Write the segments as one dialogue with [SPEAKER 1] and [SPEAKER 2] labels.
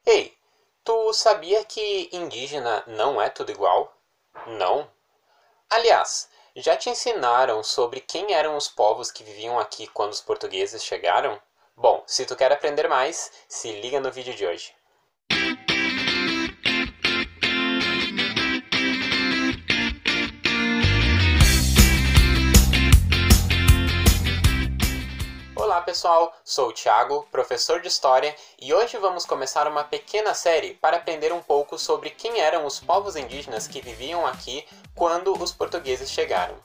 [SPEAKER 1] Ei, tu sabia que indígena não é tudo igual? Não? Aliás, já te ensinaram sobre quem eram os povos que viviam aqui quando os portugueses chegaram? Bom, se tu quer aprender mais, se liga no vídeo de hoje. Olá pessoal, sou o Thiago, professor de História, e hoje vamos começar uma pequena série para aprender um pouco sobre quem eram os povos indígenas que viviam aqui quando os portugueses chegaram.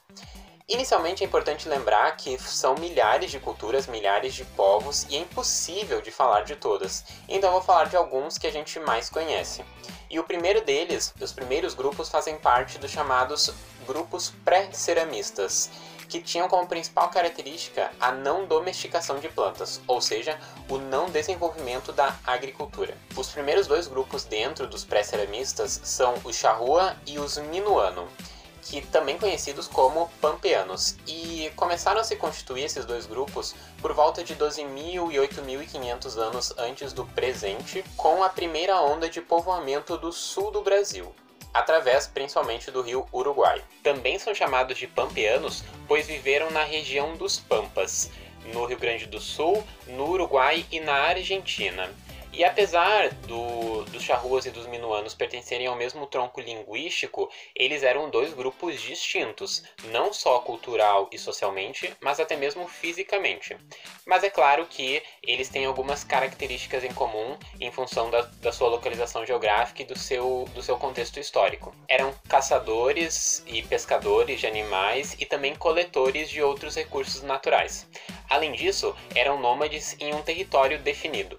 [SPEAKER 1] Inicialmente é importante lembrar que são milhares de culturas, milhares de povos, e é impossível de falar de todas, então vou falar de alguns que a gente mais conhece. E o primeiro deles, os primeiros grupos, fazem parte dos chamados grupos pré-ceramistas, que tinham como principal característica a não domesticação de plantas, ou seja, o não desenvolvimento da agricultura. Os primeiros dois grupos dentro dos pré-ceramistas são os Charrua e os Minuano, que também conhecidos como Pampeanos, e começaram a se constituir esses dois grupos por volta de 12.000 e 8.500 anos antes do presente, com a primeira onda de povoamento do sul do Brasil, através principalmente do rio Uruguai. Também são chamados de pampeanos, pois viveram na região dos Pampas, no Rio Grande do Sul, no Uruguai e na Argentina. E apesar dos charruas e dos minuanos pertencerem ao mesmo tronco linguístico, eles eram dois grupos distintos, não só cultural e socialmente, mas até mesmo fisicamente. Mas é claro que eles têm algumas características em comum em função da sua localização geográfica e do seu contexto histórico. Eram caçadores e pescadores de animais e também coletores de outros recursos naturais. Além disso, eram nômades em um território definido.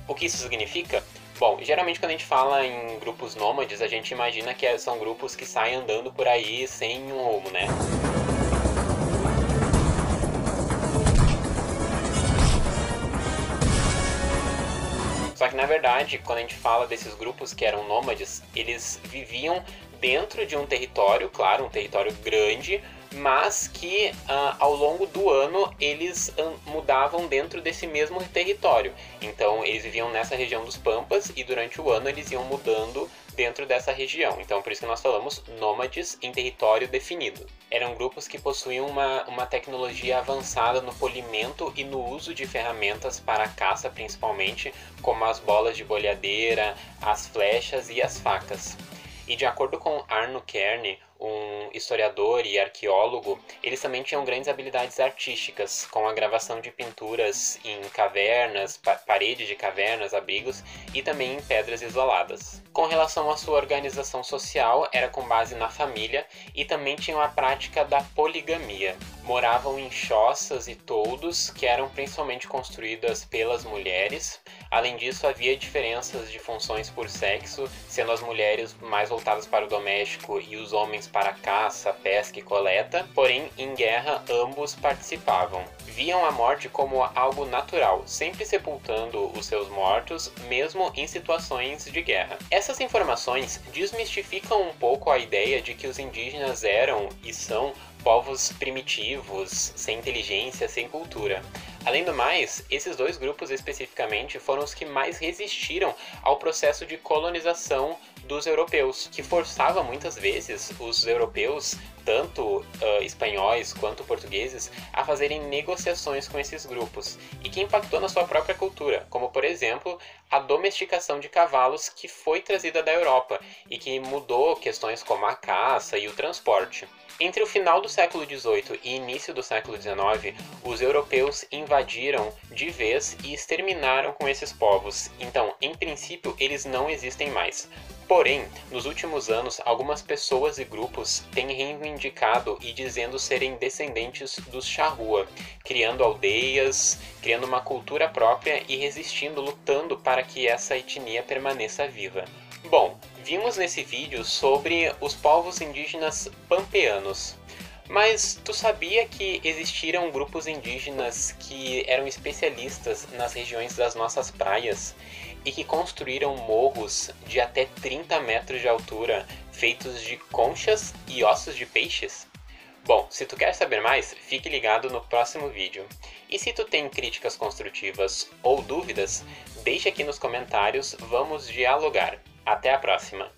[SPEAKER 1] O que isso significa? Bom, geralmente quando a gente fala em grupos nômades, a gente imagina que são grupos que saem andando por aí sem um rumo, né? Só que na verdade, quando a gente fala desses grupos que eram nômades, eles viviam dentro de um território, claro, um território grande, mas que ao longo do ano eles mudavam dentro desse mesmo território. Então eles viviam nessa região dos Pampas e durante o ano eles iam mudando dentro dessa região. Então por isso que nós falamos nômades em território definido. Eram grupos que possuíam uma tecnologia avançada no polimento e no uso de ferramentas para a caça principalmente, como as bolas de boiadeira, as flechas e as facas. E de acordo com Arno Kearney, um historiador e arqueólogo, eles também tinham grandes habilidades artísticas, com a gravação de pinturas em cavernas, paredes de cavernas, abrigos e também em pedras isoladas. Com relação à sua organização social, era com base na família e também tinham a prática da poligamia. Moravam em choças e toldos, que eram principalmente construídas pelas mulheres. Além disso, havia diferenças de funções por sexo, sendo as mulheres mais voltadas para o doméstico e os homens para caça, pesca e coleta, porém, em guerra, ambos participavam. Viam a morte como algo natural, sempre sepultando os seus mortos, mesmo em situações de guerra. Essas informações desmistificam um pouco a ideia de que os indígenas eram e são povos primitivos, sem inteligência, sem cultura. Além do mais, esses dois grupos especificamente foram os que mais resistiram ao processo de colonização dos europeus, que forçava muitas vezes os europeus, tanto espanhóis quanto portugueses, a fazerem negociações com esses grupos, e que impactou na sua própria cultura, como por exemplo a domesticação de cavalos que foi trazida da Europa e que mudou questões como a caça e o transporte. Entre o final do século XVIII e início do século XIX, os europeus invadiram de vez e exterminaram com esses povos, então, em princípio, eles não existem mais. Porém, nos últimos anos, algumas pessoas e grupos têm reivindicado e dizendo serem descendentes dos Charrua, criando aldeias, criando uma cultura própria e resistindo, lutando para que essa etnia permaneça viva. Bom, vimos nesse vídeo sobre os povos indígenas pampeanos. Mas tu sabia que existiram grupos indígenas que eram especialistas nas regiões das nossas praias e que construíram morros de até 30 metros de altura feitos de conchas e ossos de peixes? Bom, se tu quer saber mais, fique ligado no próximo vídeo. E se tu tem críticas construtivas ou dúvidas, Deixe aqui nos comentários, vamos dialogar. Até a próxima!